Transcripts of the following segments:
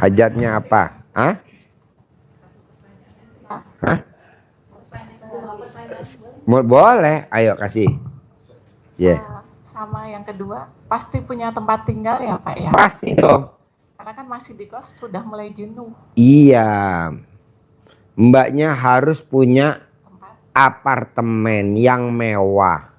Hajatnya apa? Hah? Hah? Boleh, ayo kasih. Ya. Yeah. Sama yang kedua, pasti punya tempat tinggal ya Pak ya? Pasti dong. Karena kan masih di kos, sudah mulai jenuh. Iya. Mbaknya harus punya apartemen yang mewah.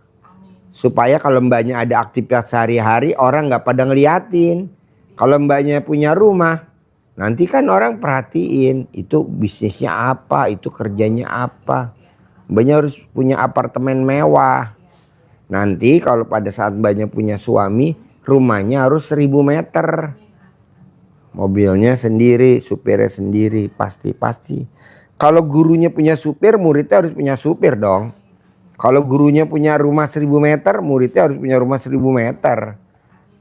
Supaya kalau mbaknya ada aktivitas sehari-hari, orang nggak pada ngeliatin. Kalau mbaknya punya rumah, nanti kan orang perhatiin. Itu bisnisnya apa, itu kerjanya apa. Mbaknya harus punya apartemen mewah. Nanti kalau pada saat mbaknya punya suami, rumahnya harus 1000 meter. Mobilnya sendiri, supirnya sendiri, pasti. Kalau gurunya punya supir, muridnya harus punya supir dong. Kalau gurunya punya rumah 1000 meter, muridnya harus punya rumah 1000 meter.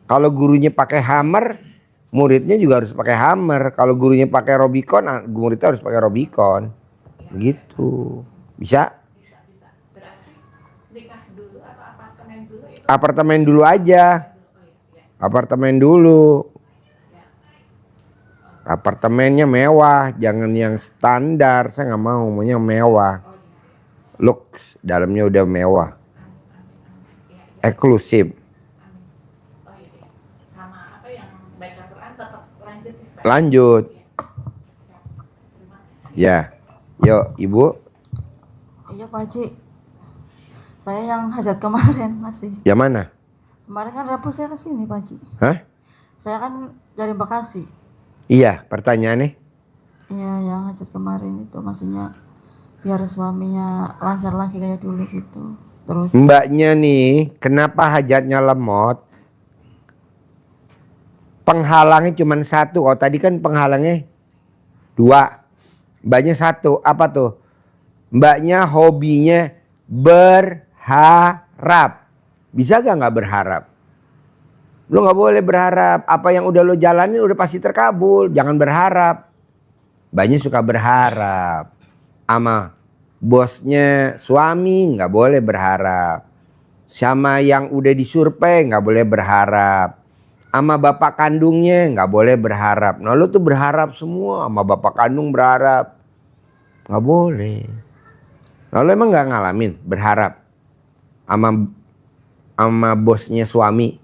Kalau gurunya pakai Hummer, muridnya juga harus pakai Hummer. Kalau gurunya pakai Robicon, muridnya harus pakai Robicon. Begitu. Bisa? Apartemen dulu aja. Apartemen dulu. Apartemennya mewah, jangan yang standar. Saya nggak maunya mewah. Lux, dalamnya udah mewah. Eksklusif. Lanjut. Ya. Yuk, Ibu. Iya Pak Haji. Saya yang hajat kemarin masih. Yang mana? Kemarin kan Rabu saya kesini Pak Haji. Hah? Saya kan dari Bekasi. Iya, pertanyaannya? Iya, yang hajat kemarin itu maksudnya biar suaminya lancar lagi kayak dulu gitu. Terus Mbaknya nih, kenapa hajatnya lemot? Penghalangnya cuma satu. Oh tadi kan penghalangnya 2. Mbaknya 1. Apa tuh? Mbaknya hobinya berharap. Bisa nggak berharap? Lo nggak boleh berharap. Apa yang udah lo jalanin udah pasti terkabul. Jangan berharap. Mbaknya suka berharap. Sama bosnya suami nggak boleh berharap. Sama yang udah disurvei nggak boleh berharap. Sama bapak kandungnya nggak boleh berharap. Nah lu tuh berharap semua, sama bapak kandung berharap. Nggak boleh. Nah lu emang nggak ngalamin berharap sama bosnya suami.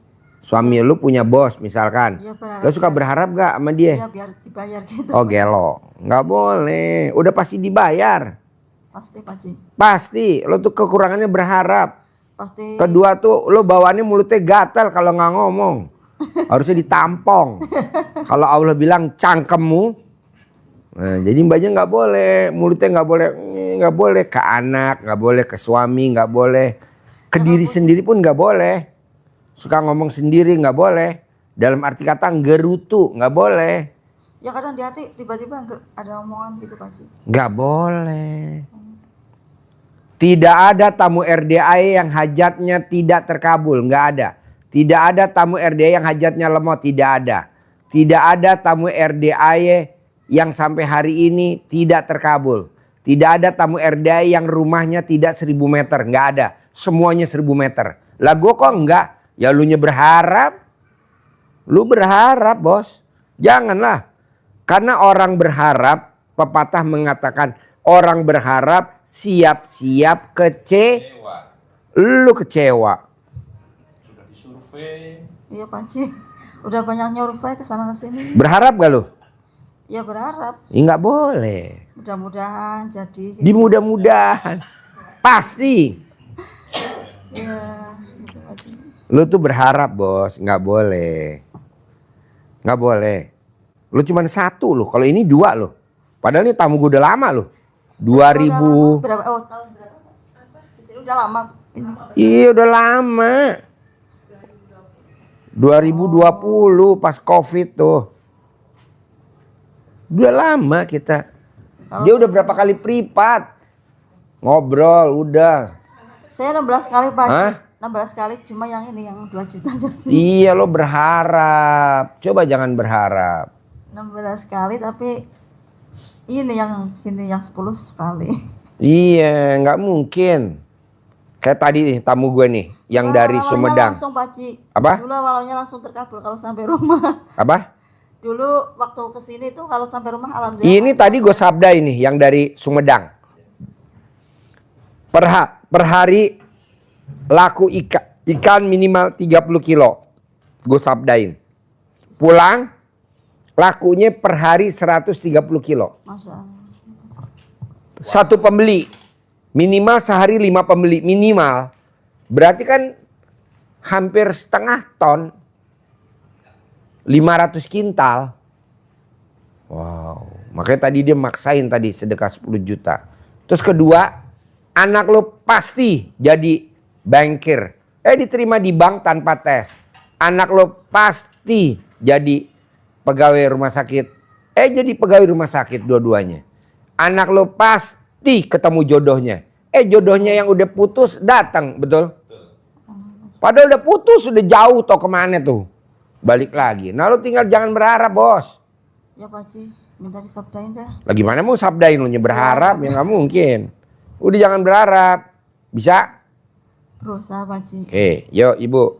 Suami lu punya bos misalkan. iya, Lu suka berharap gak sama dia? iya biar dibayar gitu. Oh gelo. Nggak boleh. Udah pasti dibayar. Pasti Pak Haji. Pasti. Lu tuh kekurangannya berharap. Pasti. Kedua tuh lu bawaannya mulutnya gatal kalau nggak ngomong. Harusnya ditampong. Kalau Allah bilang cangkemmu. Nah, jadi mbaknya nggak boleh. Mulutnya nggak boleh ke anak, nggak boleh ke suami, nggak boleh ke diri sendiri pun nggak boleh. Suka ngomong sendiri nggak boleh. Dalam arti kata gerutu nggak boleh. Ya kadang di hati tiba-tiba ada omongan gitu Pak Haji. Nggak boleh. Tidak ada tamu RDAE yang hajatnya tidak terkabul, nggak ada. Tidak ada tamu RDAE yang hajatnya lemot, tidak ada. Tidak ada tamu RDAE yang sampai hari ini tidak terkabul. Tidak ada tamu RDAE yang rumahnya tidak 1000 meter, nggak ada. Semuanya 1000 meter. Lah gue kok enggak? Ya lu nya berharap. Lu berharap bos. Janganlah. Karena orang berharap, pepatah mengatakan orang berharap siap-siap kecewa. Lu kecewa. Sudah disurvei. Iya Pak Haji. Udah banyak nyurvei kesana kesini. Berharap gak lu? Ya berharap. Ya nggak boleh. Mudah-mudahan jadi. Gitu. Di mudah-mudahan. Pasti. Iya. Gitu Pak Haji. Lu tuh berharap bos. Nggak boleh. Nggak boleh. Lu cuma 1 lu. Kalau ini 2 lu. Padahal ini tamu gue udah lama lu. 2000. Berapa? Oh tahun berapa? Di sini udah lama. Ini. Iya udah lama. 2020 pas COVID tuh. Udah lama kita. Dia udah berapa kali privat. Ngobrol udah. Saya 16 kali Pak. Hah? 16 kali cuma yang ini yang 2 juta aja sih. Iya lo berharap. Coba jangan berharap. 16 kali tapi ini yang 10 sekali. Iya nggak mungkin. Kayak tadi nih, tamu gue nih. Yang dari Awalnya Sumedang. langsung Pak Haji. Apa? Dulu awalnya langsung terkabul kalau sampai rumah. Apa? Dulu Dulu waktu kesini tuh kalau sampai rumah alhamdulillah. Ini tadi gue sabda ini yang dari Sumedang. Per hari laku ikan minimal 30 kilo. Gue sabdain. Pulang lakunya per hari 130 kilo. Masya Allah. Satu pembeli. Minimal sehari 5 pembeli. Minimal. Berarti kan hampir setengah ton. 500 kintal. Wow. Makanya tadi dia maksain tadi sedekah 10 juta. Terus kedua, anak lo pasti jadi bankir. Diterima di bank tanpa tes. Anak lo pasti jadi pegawai rumah sakit. Jadi pegawai rumah sakit dua-duanya. Anak lo pasti ketemu jodohnya. Jodohnya yang udah putus datang, betul? Padahal udah putus, udah jauh tau kemana tuh. Balik lagi. Nah lo tinggal jangan berharap, bos. Ya Pak Haji, minta disabdain dah. Lah gimana mau sabdain lo berharap? Ya nggak mungkin. Udah jangan berharap. Bisa? Berusaha Pak Haji. Oke, yuk ibu.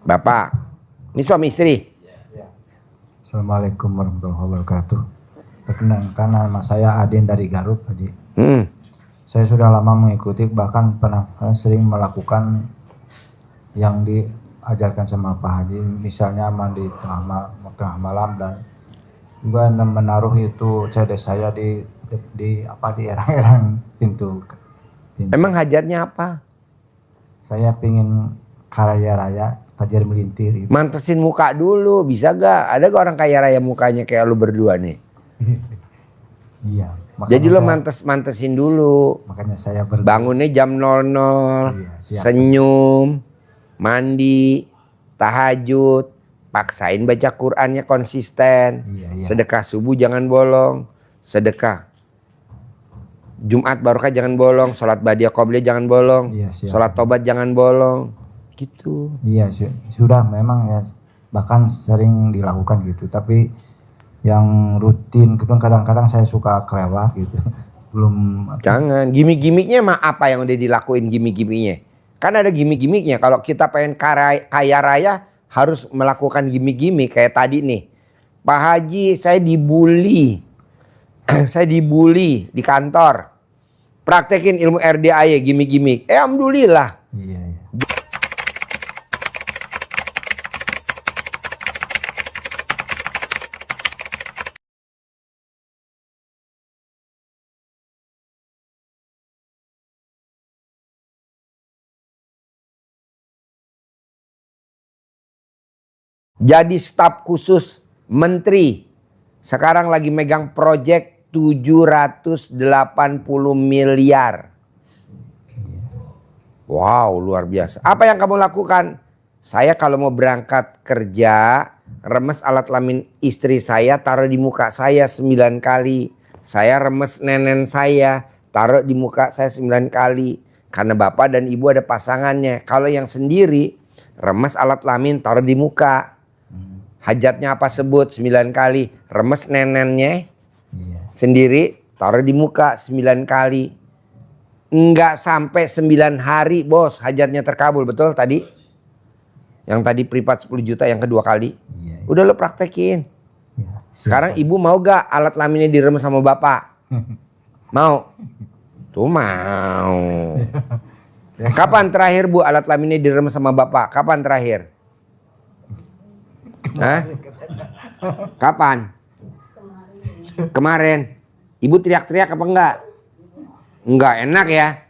Bapak. Ini suami istri. Assalamualaikum warahmatullahi wabarakatuh. Perkenalkan nama saya Adin dari Garut, Haji. Saya sudah lama mengikuti, bahkan pernah sering melakukan yang diajarkan sama Pak Haji, misalnya mandi tengah malam dan juga menaruh itu CD saya di erang-erang pintu. Emang hajatnya apa? Saya pingin kaya raya, tajir melintir. Gitu. Mantesin muka dulu, bisa gak? Ada gak orang kaya raya mukanya kayak lu berdua nih? Iya. Jadi lo mantesin dulu. Makanya saya bangunnya jam 00, iya, senyum, mandi, tahajud, paksain baca Qur'annya konsisten. Iya. Sedekah subuh jangan bolong, sedekah Jumat barokah jangan bolong, sholat badiah qobliyah jangan bolong, iya, sholat tobat jangan bolong, gitu. Iya, sudah memang ya, bahkan sering dilakukan gitu, tapi yang rutin kadang-kadang saya suka kelewat gitu. Belum. Jangan gimmick-gimmicknya mah apa yang udah dilakuin gimmick-gimmicknya? Kan ada gimmick-gimmicknya. Kalau kita pengen kaya raya harus melakukan gimmick-gimmick kayak tadi nih. Pak Haji, saya dibully. Saya dibully di kantor. Praktekin ilmu RDA ya gimmick-gimmick. Alhamdulillah. Iya. Jadi staf khusus menteri. Sekarang lagi megang proyek 780 miliar. Wow, luar biasa. Apa yang kamu lakukan? Saya kalau mau berangkat kerja, remes alat kelamin istri saya, taruh di muka saya 9 kali. Saya remes nenen saya, taruh di muka saya 9 kali. Karena bapak dan ibu ada pasangannya. Kalau yang sendiri, remes alat kelamin taruh di muka. Hajatnya apa sebut 9 kali. Remes nenennya sendiri taruh di muka 9 kali. Enggak sampai 9 hari bos hajatnya terkabul, betul tadi? Yang tadi privat 10 juta yang kedua kali. Udah lo praktekin. Sekarang ibu mau gak alat kelaminnya diremes sama bapak? Mau? Tuh mau. Kapan terakhir bu alat kelaminnya diremes sama bapak? Kapan terakhir? Hah? Kapan? Kemarin. Ibu teriak-teriak apa enggak? Enggak enak ya?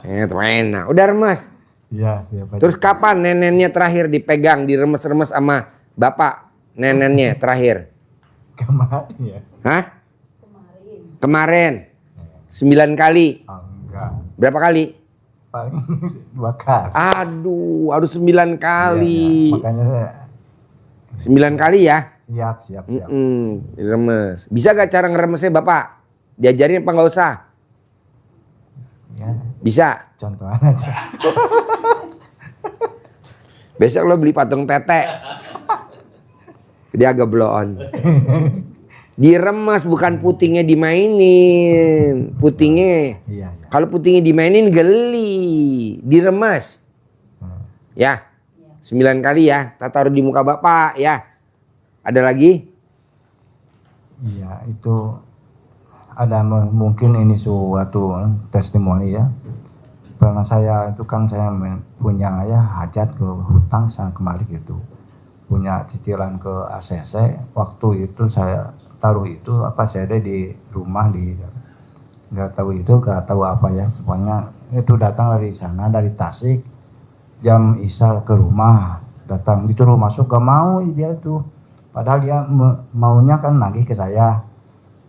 Itu enak. Udah remes? Iya, siapa. Terus kapan nenennya terakhir dipegang, diremes-remes sama bapak? Nenennya terakhir? Kemarin ya? Hah? Kemarin. 9 kali. Oh, enggak. Berapa kali? Paling 2 kali. Aduh, harus 9 kali. Iya. Makanya saya 9 kali ya? siap. Diremes. Bisa gak cara ngeremesnya bapak? Diajarin apa nggak usah? Ya, Bisa. contohan aja. Besok lo beli patung tete. Dia agak blow on. Diremes bukan putingnya dimainin. Putingnya. Iya. Kalau putingnya dimainin geli. Diremes. Ya. 9 kali ya. Kita taruh di muka Bapak ya. Ada lagi? Iya, itu ada mungkin ini suatu testimoni ya. Pernah saya itu kan saya punya ya hajat ke hutang sana kemari gitu. Punya cicilan ke ACC. Waktu itu saya taruh itu apa saya ada di rumah di nggak tahu apa ya. Pokoknya itu datang dari sana dari Tasik jam Isya ke rumah. Datang disuruh masuk gak mau dia tuh. Padahal dia maunya kan nagih ke saya.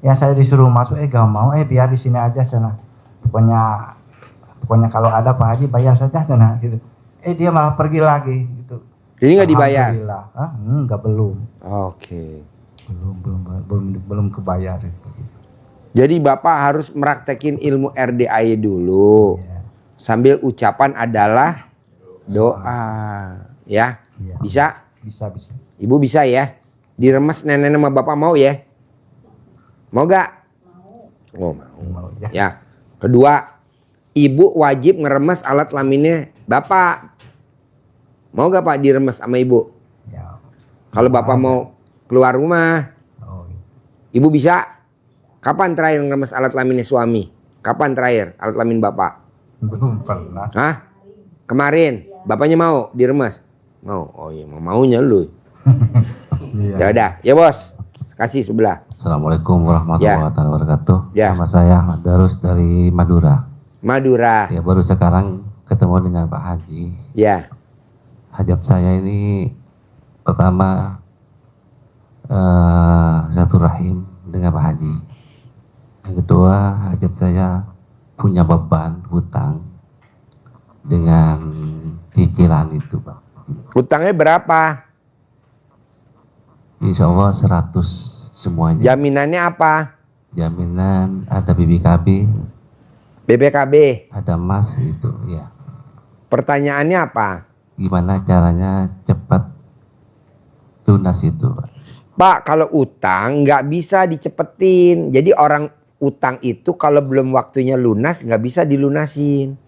Ya saya disuruh masuk gak mau biar di sini aja sana. Pokoknya kalau ada Pak Haji bayar saja sana gitu. Dia malah pergi lagi gitu. Jadi nggak dibayar? Alhamdulillah. Enggak belum. Oke. Belum kebayar gitu. Jadi Bapak harus meraktekin ilmu RDAY dulu. Iya. Sambil ucapan adalah doa. Ya. Iya. Bisa? Bisa. Ibu bisa ya? Diremes nenek sama Bapak mau ya? Mau gak? Mau. Oh mau. Mau ya. Ya. Kedua, Ibu wajib ngeremes alat kelaminnya Bapak. Mau gak Pak diremes sama Ibu? Ya. Kalau Bapak mau keluar rumah, Oh, Ibu bisa? Kapan terakhir ngeremes alat kelaminnya suami? Kapan terakhir alat kelamin Bapak? belum pernah. Hah? Kemarin? Bapaknya mau diremes? Mau? Oh iya, maunya lu. Iya. Ya udah, ya bos. Kasih sebelah. Assalamualaikum warahmatullahi wabarakatuh. Ya. Nama saya Ahmad Darus dari Madura. Madura. Ya baru sekarang ketemu dengan Pak Haji. Ya. Hajat saya ini pertama satu rahim dengan Pak Haji. Yang kedua hajat saya punya beban hutang dengan cicilan itu Pak. Hutangnya berapa? Insya Allah 100 semuanya. Jaminannya apa? Jaminan ada BBKB, BPKB. ada emas itu ya. Pertanyaannya apa? Gimana caranya cepat lunas itu Pak? Pak, kalau utang nggak bisa dicepetin. Jadi orang utang itu kalau belum waktunya lunas nggak bisa dilunasin.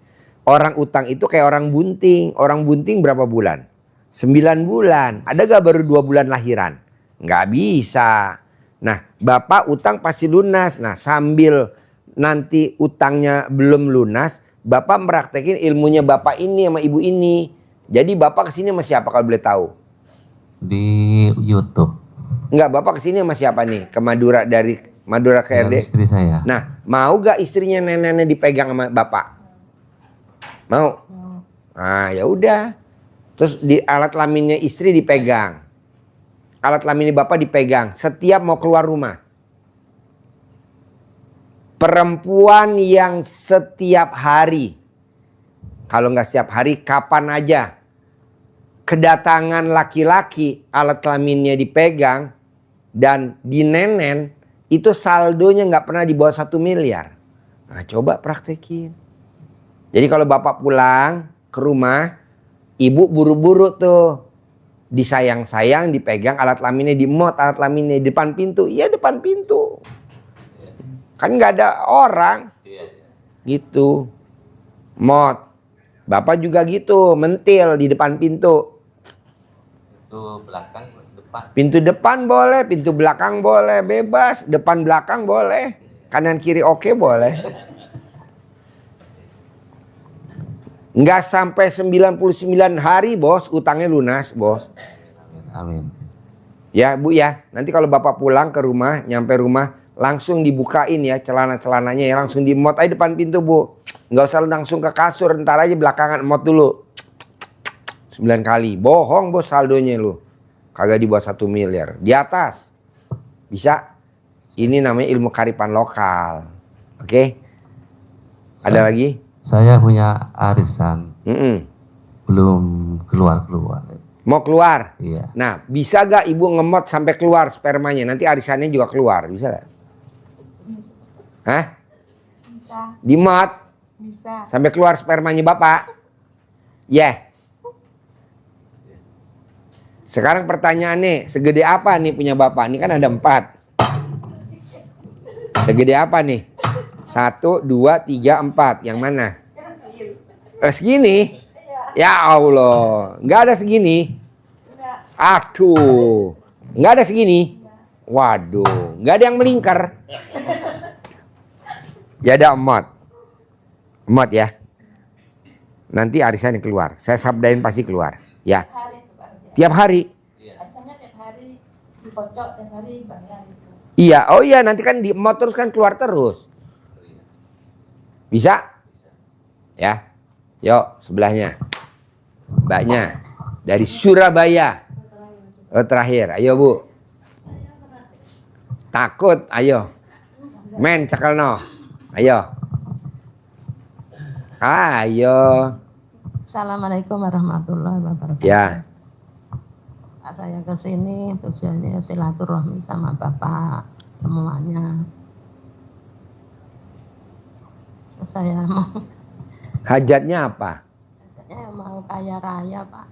Orang utang itu kayak orang bunting. Orang bunting berapa bulan? 9 bulan. Ada gak baru 2 bulan lahiran? Nggak bisa. Nah, Bapak utang pasti lunas. Nah, sambil nanti utangnya belum lunas, Bapak meraktekin ilmunya Bapak ini sama Ibu ini. Jadi Bapak kesini sama siapa kalau boleh tahu? Di YouTube. Enggak, Bapak kesini sama siapa nih? Ke Madura, dari Madura ke RD? Dari istri saya. Nah, mau gak istrinya nenek-nenek dipegang sama Bapak? Mau? Nah, ya udah. Terus di alat kelaminnya istri dipegang. Alat kelaminnya Bapak dipegang. Setiap mau keluar rumah. Perempuan yang setiap hari, kalau nggak setiap hari, kapan aja kedatangan laki-laki, alat kelaminnya dipegang dan dinenen, itu saldonya nggak pernah di bawah 1 miliar. Nah, coba praktekin. Jadi kalau Bapak pulang ke rumah, Ibu buru-buru tuh, disayang-sayang, dipegang alat kelaminnya, dimot alat kelaminnya di depan pintu. Iya, depan pintu. Kan nggak ada orang. Gitu. Mot. Bapak juga gitu, mentil di depan pintu. Itu belakang, depan. Pintu depan boleh, pintu belakang boleh, bebas. Depan belakang boleh, kanan kiri oke boleh. Nggak sampai 99 hari bos, utangnya lunas bos. Amin. Ya Bu ya, nanti kalau Bapak pulang ke rumah, nyampe rumah, langsung dibukain ya celana-celananya ya, langsung dimot aja depan pintu Bu. Nggak usah langsung ke kasur, ntar aja belakangan mot dulu. 9 kali, bohong bos saldonya lu. Kagak di bawah 1 miliar, di atas. Bisa? Ini namanya ilmu karipan lokal. Oke? Ada lagi? Saya punya arisan, belum keluar-keluar. Mau keluar? Iya. Nah, bisa gak ibu ngemot sampai keluar spermanya? Nanti arisannya juga keluar, bisa gak? Hah? Bisa, Dimot bisa. sampai keluar spermanya Bapak? Ya. Sekarang pertanyaannya, segede apa nih punya Bapak? Ini kan ada 4. Segede apa nih? 1, 2, 3, 4. Yang mana? Segini? Ya Allah, nggak ada segini. Aduh, nggak ada segini. Waduh, nggak ada yang melingkar. Ya ada emot. Emot ya. Nanti arisan yang keluar. Saya sabdain pasti keluar. Ya. Tiap hari. Arisannya tiap hari dikocok, tiap hari bayar itu. Iya, oh iya nanti kan di emot terus kan keluar terus. Bisa? Ya. Yuk, sebelahnya. Mbaknya dari Surabaya. Oh, terakhir, ayo Bu. Takut, ayo. Men, cekal no. Ayo. Ayo. Assalamualaikum warahmatullahi wabarakatuh. Ya. Saya ke sini tujuannya silaturahmi sama Bapak semuanya. Saya mau Hajatnya apa? saya mau kaya raya, Pak.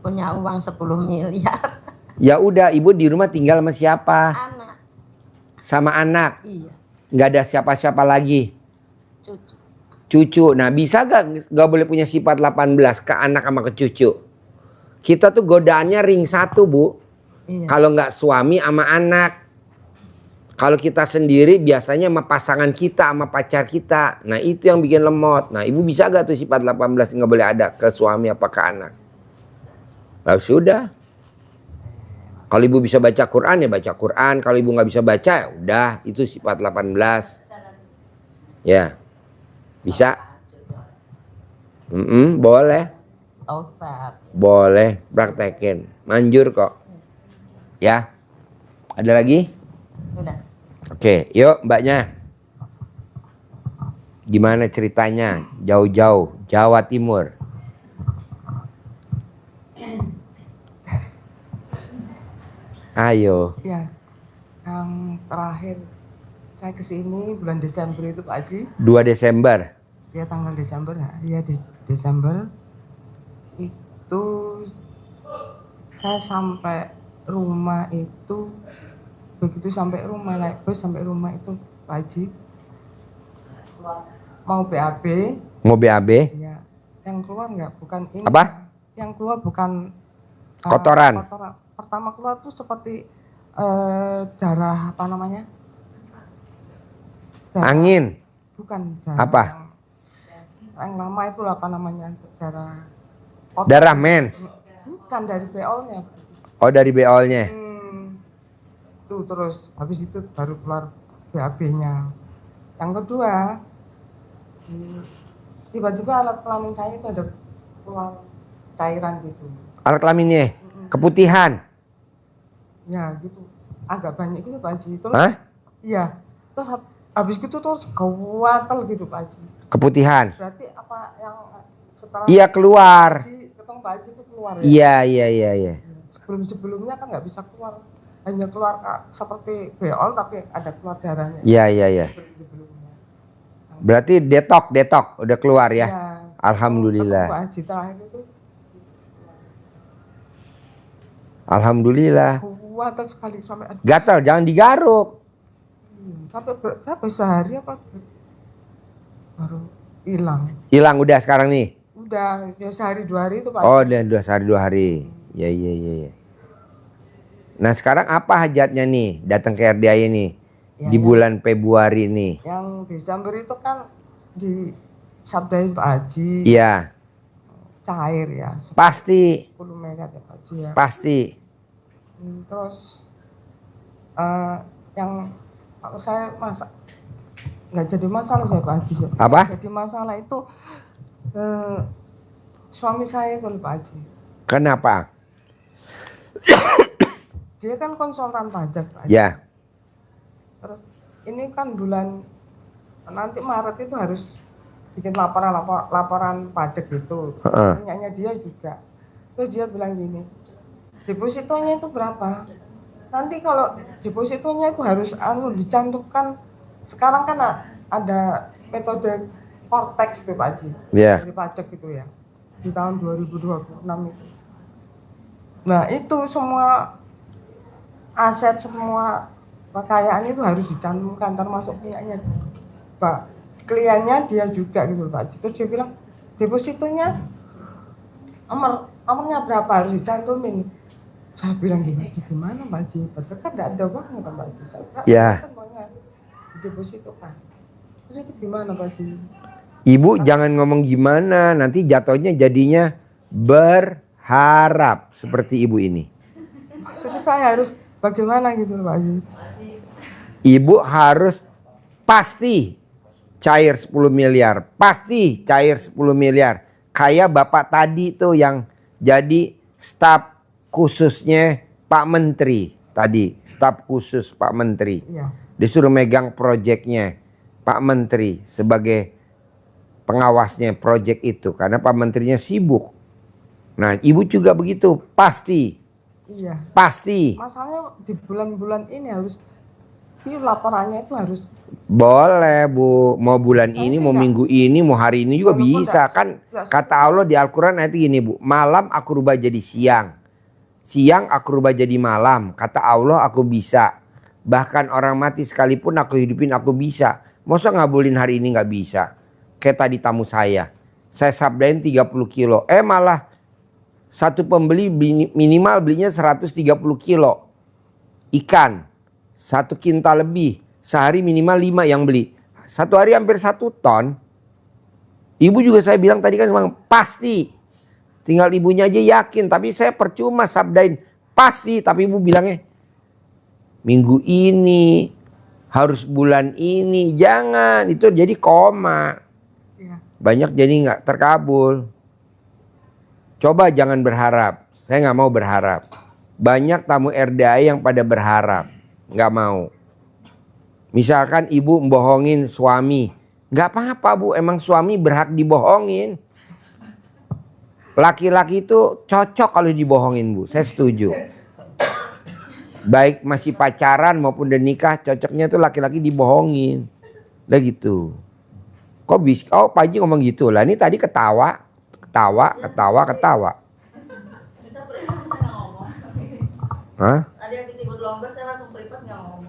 Punya uang 10 miliar. Ya udah, Ibu di rumah tinggal sama siapa? Anak. Sama anak. Iya, Nggak ada siapa-siapa lagi. cucu. Cucu. Nah, bisa nggak boleh punya sifat 18 ke anak sama ke cucu? Kita tuh godaannya ring 1, Bu. Iya. Kalau nggak suami sama anak. Kalau kita sendiri biasanya sama pasangan kita, sama pacar kita. Nah itu yang bikin lemot. Nah Ibu bisa gak tuh sifat 18 nggak boleh ada ke suami apa ke anak? Nah, sudah. Kalau Ibu bisa baca Quran ya baca Quran. Kalau Ibu nggak bisa baca ya udah itu sifat 18. Ya. Bisa? Boleh. Taubat. Boleh praktekin. Manjur kok. Ya. Ada lagi? Udah. Oke, yuk Mbaknya. Gimana ceritanya? Jauh-jauh, Jawa Timur. Ayo. Ya, yang terakhir saya kesini bulan Desember itu Pak Haji. 2 Desember. Ya tanggal Desember, ya di Desember itu saya sampai rumah itu begitu sampai rumah naik bus sampai rumah itu Pak Haji mau BAB. Mau BAB? Ya, yang keluar nggak bukan ini. Apa? Yang keluar bukan Kotoran. Pertama keluar tuh seperti darah apa namanya? Angin. Bukan darah. Apa? Yang lama itu apa namanya? Darah. Darah mens. Bukan dari BO-nya. Oh dari beolnya. Tuh terus habis itu baru keluar BAB-nya. Yang kedua, tiba-tiba alat kelamin saya itu ada keluar cairan gitu. Alat kelaminnya keputihan. Ya gitu, agak banyak gitu Pak Haji. Terus, Hah? iya. Terus habis gitu terus gawatel gitu Pak Haji. Keputihan. Berarti apa yang setelah Iya keluar. ketemu Pak Haji itu keluar ya? Iya. Sebelum-sebelumnya kan nggak bisa keluar. Hanya keluar seperti beol tapi ada keluar darahnya. Iya. Sebelum-sebelumnya. Berarti detok udah keluar ya. Ya. Alhamdulillah. Ketemu Pak Haji terakhir itu Alhamdulillah. gawatel sekali sampai Gatal, jangan digaruk. sampai berapa sehari apa baru hilang. Hilang udah sekarang nih. Udah ya sehari 2 hari itu Pak. Oh, udah 2 hari. Iya. Nah, sekarang apa hajatnya nih? Datang ke RDI nih di bulan Februari nih. Yang Desember itu kan di sabdain Pak Haji. Iya, Cair ya. pasti. 10 miliar ya Pak Haji ya. Pasti. Terus yang kalau saya masak nggak jadi masalah saya Pak Haji. Apa? Jadi masalah itu suami saya kalau Pak Haji. Kenapa? Dia kan konsultan pajak Pak Haji. Ya. Terus ini kan bulan nanti Maret itu harus bikin laporan pajak gitu. Punyanya dia juga. Terus dia bilang gini, depositonya itu berapa? Nanti kalau depositonya itu harus dicantumkan. Sekarang kan ada metode Cortex tuh Pak Haji. Iya. Dari pajak itu ya. Di tahun 2026 itu. Nah, itu semua aset semua kekayaan itu harus dicantumkan termasuk punyanya Pak kliennya dia juga gitu Pak. Terus dia bilang depositonya Nomornya berapa harus dicantumin. Saya bilang gimana Pak Haji? Betul kan nggak ada uangnya kan Pak Haji. Saya bilang, Ya. kan uangnya di deposito kan. Terus itu gimana Pak Haji? Ibu jangan ngomong gimana, nanti jatuhnya jadinya berharap seperti ibu ini. Jadi saya harus bagaimana gitu loh Pak Haji? Ibu harus pasti cair 10 miliar. Pasti cair 10 miliar. Kayak bapak tadi tuh yang jadi staf khususnya Pak Menteri. Tadi staf khusus Pak Menteri. Iya. Disuruh megang proyeknya Pak Menteri sebagai pengawasnya proyek itu. Karena Pak Menterinya sibuk. Nah ibu juga begitu. Pasti. Iya. Pasti. Masalahnya di bulan-bulan ini harus laporannya itu harus Boleh Bu, mau bulan ini, mau minggu ini, mau hari ini juga bisa. Kan kata Allah di Al-Quran ayat gini Bu, malam aku rubah jadi siang, siang aku rubah jadi malam. Kata Allah aku bisa, bahkan orang mati sekalipun aku hidupin aku bisa. Masa ngabulin hari ini gak bisa? Kayak tadi tamu saya sabdain 30 kilo, malah satu pembeli minimal belinya 130 kilo ikan, 1 kintal lebih. Sehari minimal 5 yang beli. Satu hari hampir 1 ton. Ibu juga saya bilang tadi kan memang pasti. Tinggal ibunya aja yakin. Tapi saya percuma sabdain pasti. Tapi ibu bilangnya minggu ini, harus bulan ini. Jangan, itu jadi koma. Banyak jadi nggak terkabul. Coba jangan berharap. Saya nggak mau berharap. Banyak tamu RDA yang pada berharap. Nggak mau. Misalkan ibu membohongin suami. Gak apa-apa Bu, emang suami berhak dibohongin. Laki-laki itu cocok kalau dibohongin Bu, saya setuju. Baik masih pacaran maupun udah nikah, cocoknya tuh laki-laki dibohongin. Udah gitu. Kok bisa? Oh Pak Haji ngomong gitu lah, ini tadi ketawa. Hah? Tadi habis ikut lomba saya langsung privat nggak ngomong.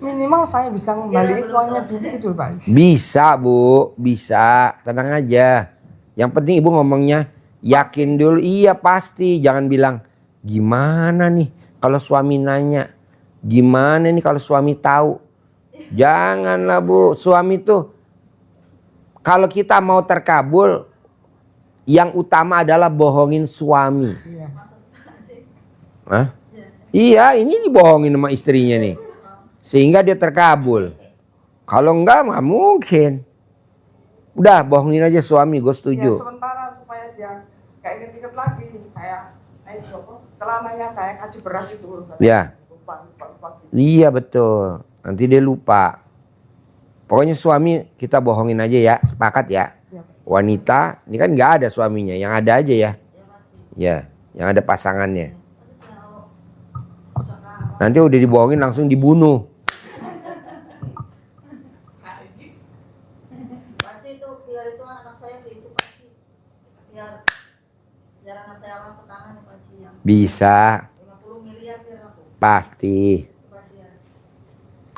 minimal saya bisa ngembaliin uangnya dulu gitu Pak Haji. Bisa Bu, bisa. Tenang aja. Yang penting ibu ngomongnya yakin dulu. Iya pasti. Jangan bilang gimana nih kalau suami nanya. Gimana nih kalau suami tahu. Janganlah Bu. Suami tuh kalau kita mau terkabul, yang utama adalah bohongin suami. Iya. Hah? Iya ini dibohongin sama istrinya nih. Sehingga dia terkabul. Kalau enggak mah mungkin. Udah bohongin aja suami, gue setuju. Ya sementara supaya dia gak inget-inget lagi. Saya celananya saya kasih beras itu. Ya. Lupa. Iya betul. Nanti dia lupa. Pokoknya suami kita bohongin aja ya. Sepakat ya. Wanita, ini kan nggak ada suaminya. Yang ada aja ya. Ya, yang ada pasangannya. Nanti udah dibohongin langsung dibunuh. Pasti itu biar itu anak saya itu pasti biar anak saya langsung tangan Pak Haji yang Bisa. 50 miliar biar aku. Pasti. Pasti ya.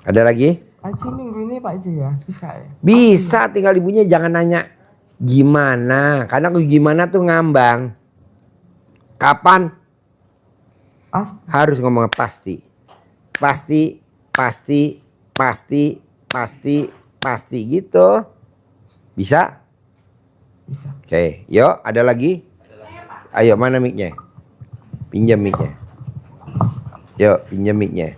Ada lagi? Pak Haji minggu ini Pak Haji ya bisa ya. Bisa, tinggal ibunya jangan nanya gimana. Karena gimana tuh ngambang. Kapan? Harus ngomong pasti. Pasti gitu. Bisa? Bisa. Oke, yuk ada lagi? Ayo mana mic-nya? Pinjam mic-nya. Yuk pinjam mic-nya.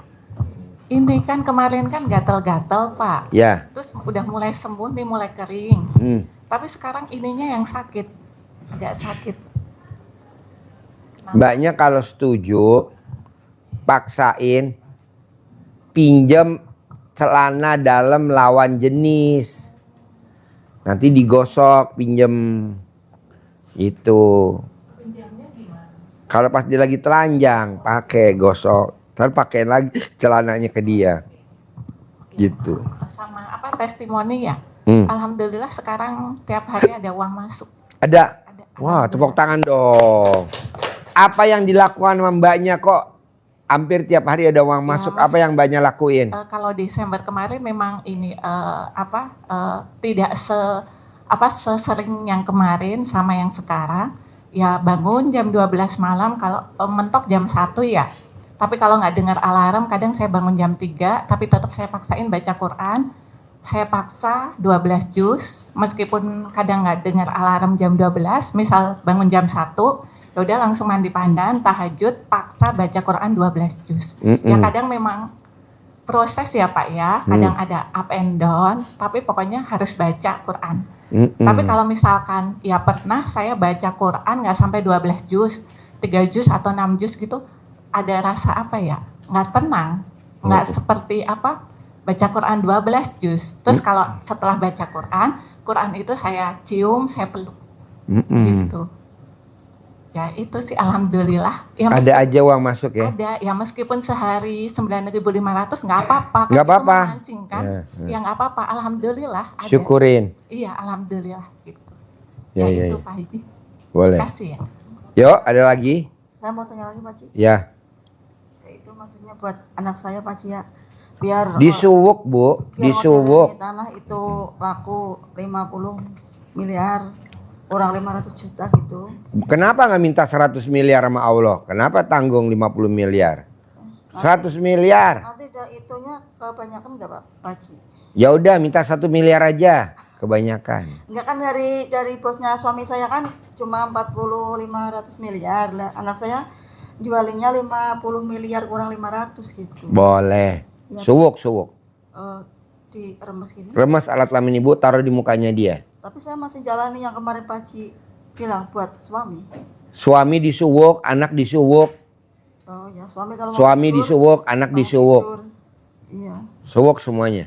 Ini kan kemarin kan gatal-gatal Pak. Ya. Terus udah mulai sembuh nih, mulai kering. Tapi sekarang ininya yang sakit. Agak sakit. Mbaknya kalau setuju, paksain pinjam celana dalam lawan jenis. Nanti digosok, pinjam itu. Kalau pas dia lagi telanjang, pakai gosok. Ntar pakai lagi celananya ke dia. Gitu. Sama apa testimoni ya? Alhamdulillah sekarang tiap hari ada uang masuk. Ada. Wah, tepuk tangan dong. Apa yang dilakukan sama mbaknya kok hampir tiap hari ada uang masuk? Apa yang mbaknya lakuin? Kalau Desember kemarin memang ini tidak sesering yang kemarin sama yang sekarang. ya bangun jam 12 malam, kalau mentok jam 1 ya. Tapi kalau nggak dengar alarm, kadang saya bangun jam 3, tapi tetap saya paksain baca Quran. Saya paksa 12 juz, meskipun kadang nggak dengar alarm jam 12, misal bangun jam 1, ya udah langsung mandi pandan, tahajud, paksa baca Quran 12 juz. Ya kadang memang proses ya Pak ya, kadang ada up and down, tapi pokoknya harus baca Quran. Tapi kalau misalkan ya pernah saya baca Quran nggak sampai 12 juz, 3 juz atau 6 juz gitu, ada rasa apa ya, nggak tenang, nggak seperti apa, baca Quran 12 juz. Terus kalau setelah baca Quran itu saya cium, saya peluk, gitu. Ya itu sih alhamdulillah. Ya, Ada aja uang masuk ya? Ada, ya meskipun sehari 9.500 nggak apa-apa. Nggak kan itu apa-apa. memancing kan? Ya nggak apa-apa, alhamdulillah. Ada. Syukurin. Iya, alhamdulillah gitu. Ya, Ya, ya, itu ya. Pak Haji. Boleh. Kasih ya. Yuk, ada lagi? Saya mau tanya lagi Pak Ci. Ya. Ya, itu maksudnya buat anak saya Pak Ci ya. Biar Disuwuk, Bu. biar Disuwuk. modal tanah itu laku 50 miliar, kurang 500 juta gitu. Kenapa nggak minta 100 miliar sama Allah? Kenapa tanggung 50 miliar? 100 miliar. Nanti itunya kebanyakan nggak Pak Ci? Ya udah minta 1 miliar aja. Kebanyakan. Enggak kan dari bosnya suami saya kan cuma 500 miliar. Lah, anak saya jualinnya 50 miliar kurang 500 gitu. Boleh. Ya. Suwuk. Diremes gini. Remes alat kelamin ibu, taruh di mukanya dia. Tapi saya masih jalani yang kemarin Pak Ci bilang buat suami. Suami disuwuk, anak disuwuk. Oh ya, suami kalau mau Suami tidur, disuwuk, anak mau disuwuk. tidur. Iya. Suwuk semuanya.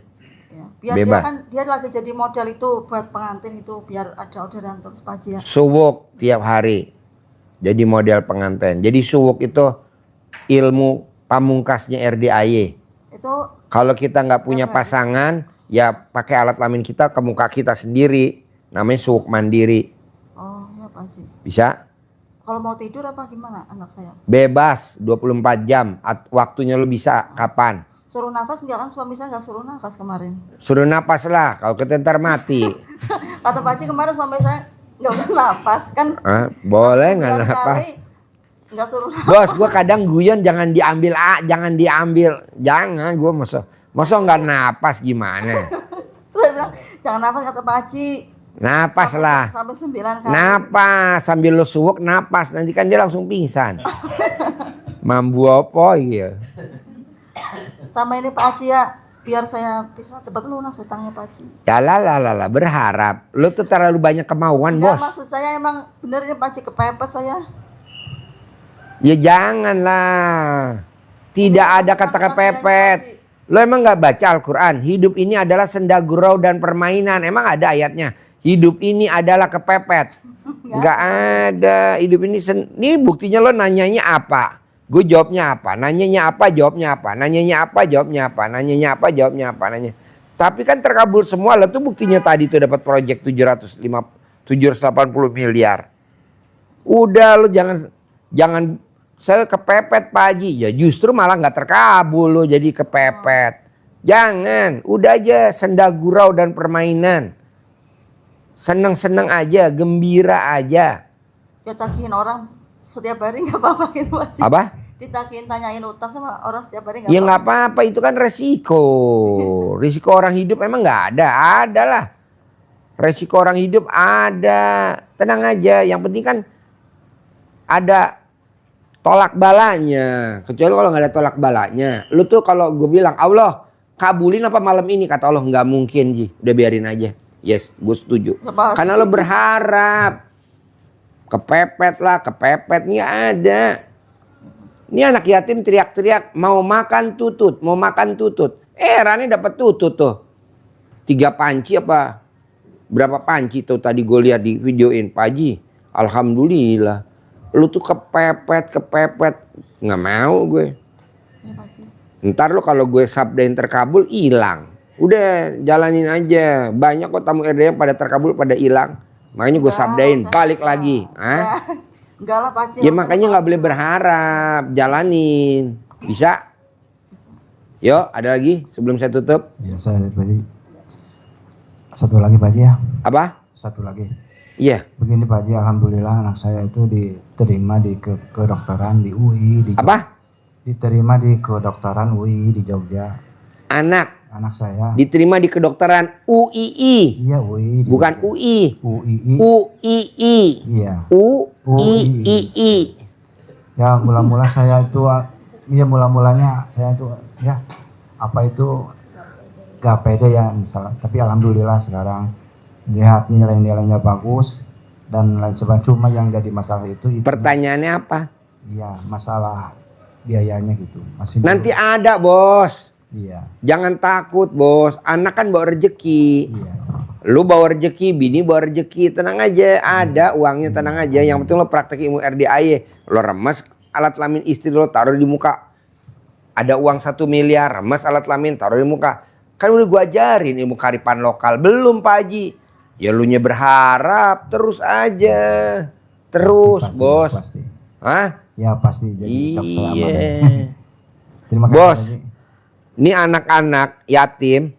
Ya. Biar Bebas. dia lagi jadi model itu buat pengantin itu biar ada orderan terus Pak Ci ya. Suwuk tiap hari. Jadi model pengantin. Jadi suwuk itu ilmu pamungkasnya RDAY. Itu Kalau kita nggak punya pasangan, ya pakai alat kelamin kita ke muka kita sendiri. Namanya suwuk mandiri. oh ya Pak Ci. Bisa? Kalau mau tidur apa gimana anak saya? Bebas 24 jam. Waktunya lu bisa kapan? Suruh nafas enggak kan suami saya nggak suruh nafas kemarin. Suruh napas lah. Kalau kita ntar mati. Kata Pak Ci kemarin suami saya nggak usah nafas kan. Boleh nggak 9 napas? kali nggak suruh nafas. Bos, gue kadang guyon jangan diambil jangan diambil. Jangan, gue masa nggak napas gimana? Saya bilang jangan nafas kata Pak Ci. Napas lah. Sampai 9 kali. Napas sambil lu suwuk napas. Nanti kan dia langsung pingsan. Mambu apa ya? Sama ini Pak Ci ya, biar saya bisa cepat lunas hutangnya Pak Ci. Ya lah, berharap. Lu tuh terlalu banyak kemauan, Enggak, bos. maksud saya emang bener ini Pak Ci kepepet saya. Ya janganlah. Tidak ada kata kepepet. Lo emang nggak baca Al-Quran? Hidup ini adalah senda gurau dan permainan. Emang ada ayatnya? Hidup ini adalah kepepet. Nggak ada. Hidup ini ini buktinya lo nanyanya apa? Gue jawabnya apa? Nanyanya apa? Jawabnya apa? Nanyanya apa? Jawabnya apa? Nanyanya apa? Jawabnya apa? Nanya. Tapi kan terkabul semua. Lo tuh buktinya tadi tuh dapat proyek 780 miliar. Udah lo jangan saya kepepet Pak Haji. Ya justru malah nggak terkabul lo jadi kepepet. Jangan. Udah aja senda gurau dan permainan. Seneng-seneng aja, gembira aja. Ya tagihin orang setiap hari nggak apa-apa gitu Pak Ci. Apa? Ditagihin tanyain utang sama orang setiap hari nggak Ya apa-apa. nggak apa-apa, itu kan resiko. Risiko orang hidup emang nggak ada. Ada lah. Resiko orang hidup ada. Tenang aja. Yang penting kan ada tolak balanya. Kecuali kalau nggak ada tolak balanya. Lu tuh kalau gue bilang Allah kabulin apa malam ini, kata Allah nggak mungkin Ji. Udah biarin aja. Yes, gue setuju. Karena lo berharap. Kepepet lah, kepepet nggak ada. Ini anak yatim teriak-teriak mau makan tutut, mau makan tutut. Rani dapat tutut tuh. 3 panci apa? Berapa panci tuh tadi gue lihat di videoin Pak Haji. Alhamdulillah. Lu tuh kepepet. Nggak mau gue. Ya, Pak Ci. Ntar lo kalau gue sabdain terkabul hilang. Udah jalanin aja. Banyak kok tamu RD yang pada terkabul pada hilang. Makanya gue sabdain balik lagi. Enggak lah Pak Ci. Ya makanya nggak boleh berharap. Jalanin. Bisa? Yuk ada lagi sebelum saya tutup. Ya saya Pak Haji. Satu lagi Pak Haji ya. Apa? Satu lagi. Iya. Begini Pak Haji, alhamdulillah anak saya itu diterima di kedokteran di UI di Apa? diterima di kedokteran UI di Jogja. Anak Anak saya. diterima di kedokteran UII. Iya UI. Bukan Jogja. UI. UII. UII. Iya. UII. Ya mula-mula saya itu, ya mula-mulanya saya itu ya apa itu gak pede ya misalnya. Tapi alhamdulillah sekarang lihat nilai-nilainya bagus dan lain sebagainya. Cuma yang jadi masalah itu Pertanyaannya apa? iya masalah biayanya gitu. Masih Nanti belum. ada, Bos. Iya. Jangan takut, Bos. Anak kan bawa rezeki. Iya. Lu bawa rezeki, bini bawa rezeki. Tenang aja, ada uangnya, tenang aja. Yang penting lo praktek ilmu RDAY. Lo remes alat kelamin istri lo, taruh di muka. Ada uang 1 miliar, remes alat kelamin, taruh di muka. Kan udah gua ajarin ilmu kearifan lokal. Belum, Pak Haji. Ya lu nya berharap, terus aja. Terus, Pasti, Bos. Pasti. Hah? Ya pasti jadi dokter aman. Iya. Terima kasih. Bos. Pak Haji. Ini anak-anak yatim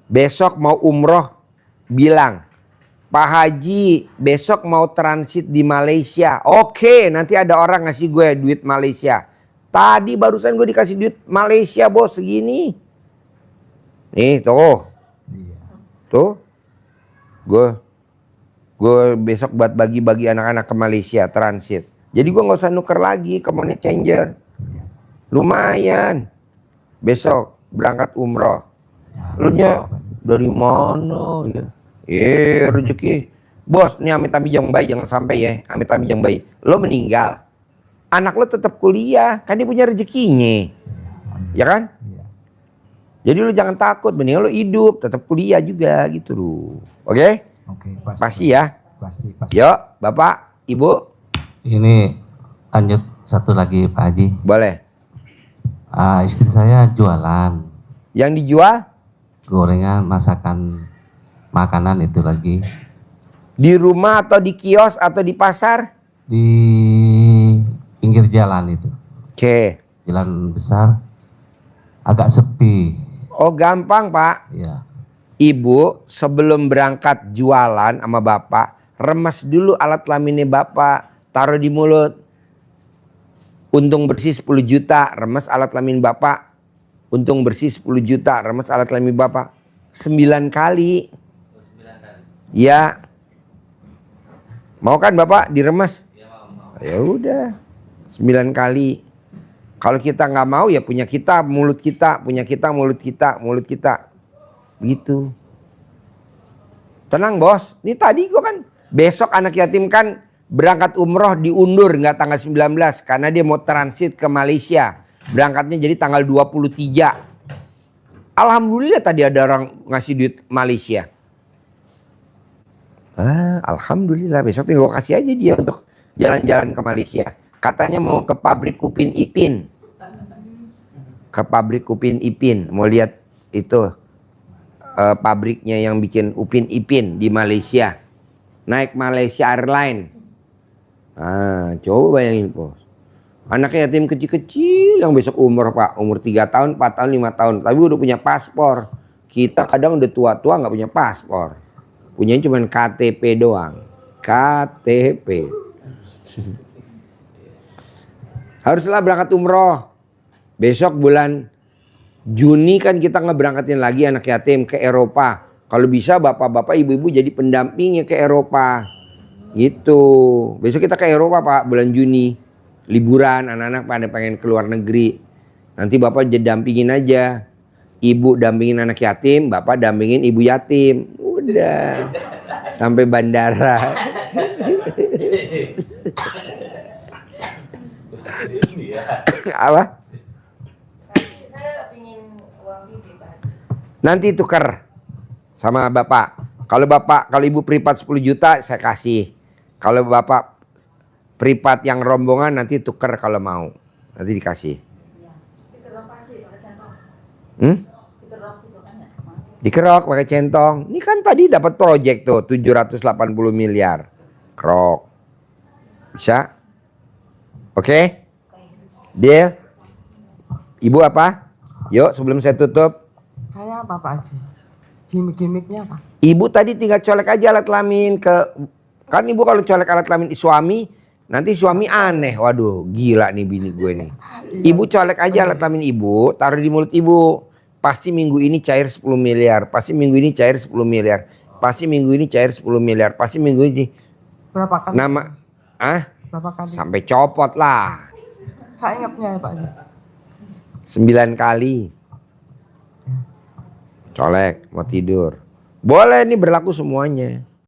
besok mau umroh bilang, Pak Haji besok mau transit di Malaysia. Oke, nanti ada orang ngasih gue duit Malaysia. Tadi barusan gue dikasih duit Malaysia, Bos, segini. Nih tuh. Iya. Tuh. Gue besok buat bagi-bagi anak-anak ke Malaysia transit. Jadi gue nggak usah nuker lagi ke money changer. Lumayan. Besok berangkat umroh. Lu nya dari mana ya? Rezeki. Bos, ini amit-amit yang baik, jangan sampai ya. Amit-amit yang baik. Lo meninggal. Anak lo tetap kuliah, kan dia punya rezekinya. Ya kan? Iya. Jadi lo jangan takut, mendingan lo hidup, tetap kuliah juga gitu loh. Oke? Oke, pasti. Pasti ya. Pasti. Yuk, Bapak, Ibu, Ini lanjut satu lagi Pak Haji. boleh. Istri saya jualan Yang dijual gorengan, masakan, makanan itu lagi di rumah atau di kios atau di pasar? di pinggir jalan itu, Oke. jalan besar, agak sepi. Oh, gampang, Pak. Ya, Ibu sebelum berangkat jualan sama Bapak, remes dulu alat kelaminnya Bapak, taruh di mulut. Untung bersih 10 juta, remes alat kelamin Bapak. Untung bersih 10 juta, remes alat kelamin Bapak. 9 kali. Ya. Mau kan Bapak diremes? Ya udah. 9 kali. Kalau kita nggak mau ya punya kita mulut kita, punya kita mulut kita, mulut kita. Begitu. Tenang, Bos. Ini tadi gua kan besok anak yatim kan berangkat umroh diundur nggak tanggal 19 karena dia mau transit ke Malaysia. Berangkatnya jadi tanggal 23. Alhamdulillah tadi ada orang ngasih duit Malaysia. Alhamdulillah, besok tinggal kasih aja dia untuk jalan-jalan ke Malaysia. Katanya mau ke pabrik Upin Ipin. Ke pabrik Upin Ipin. Mau lihat itu pabriknya yang bikin Upin Ipin di Malaysia. Naik Malaysia Airlines. Coba bayangin, Bos. Anak yatim kecil-kecil yang besok umur, Pak. Umur 3 tahun, 4 tahun, 5 tahun. Tapi udah punya paspor. Kita kadang udah tua-tua nggak punya paspor. Punyanya cuma KTP doang. KTP. Haruslah berangkat umroh. Besok bulan Juni kan kita ngeberangkatin lagi anak yatim ke Eropa. Kalau bisa bapak-bapak, ibu-ibu jadi pendampingnya ke Eropa. Gitu. Besok kita ke Eropa, Pak, bulan Juni. Liburan, anak-anak pada pengen keluar negeri. Nanti bapak jadi dampingin aja. Ibu dampingin anak yatim, bapak dampingin ibu yatim. Udah. Sampai bandara. Apa? Nanti tuker sama bapak. Kalau ibu privat 10 juta saya kasih. Kalau bapak privat yang rombongan nanti tuker kalau mau. Nanti dikasih. Dikerok pakai centong. Ini kan tadi dapat proyek tuh 780 miliar. Kerok. Bisa? Oke? Deal? Ibu apa? Yuk sebelum saya tutup. Saya apa Pak Haji? Gimik-gimiknya apa? Ibu tadi tinggal colek aja alat kelamin ke Kan ibu kalau colek alat kelamin suami, nanti suami aneh. Waduh, gila nih bini gue nih. Ibu colek aja alat kelamin ibu, taruh di mulut ibu. Pasti minggu ini cair 10 miliar. Pasti minggu ini cair 10 miliar. Pasti minggu ini cair 10 miliar. Pasti minggu ini. Berapa kali? Berapa kali? Sampai copot lah. Saya ingatnya ya Pak Haji. 9 kali. Colek, mau tidur. Boleh, ini berlaku semuanya.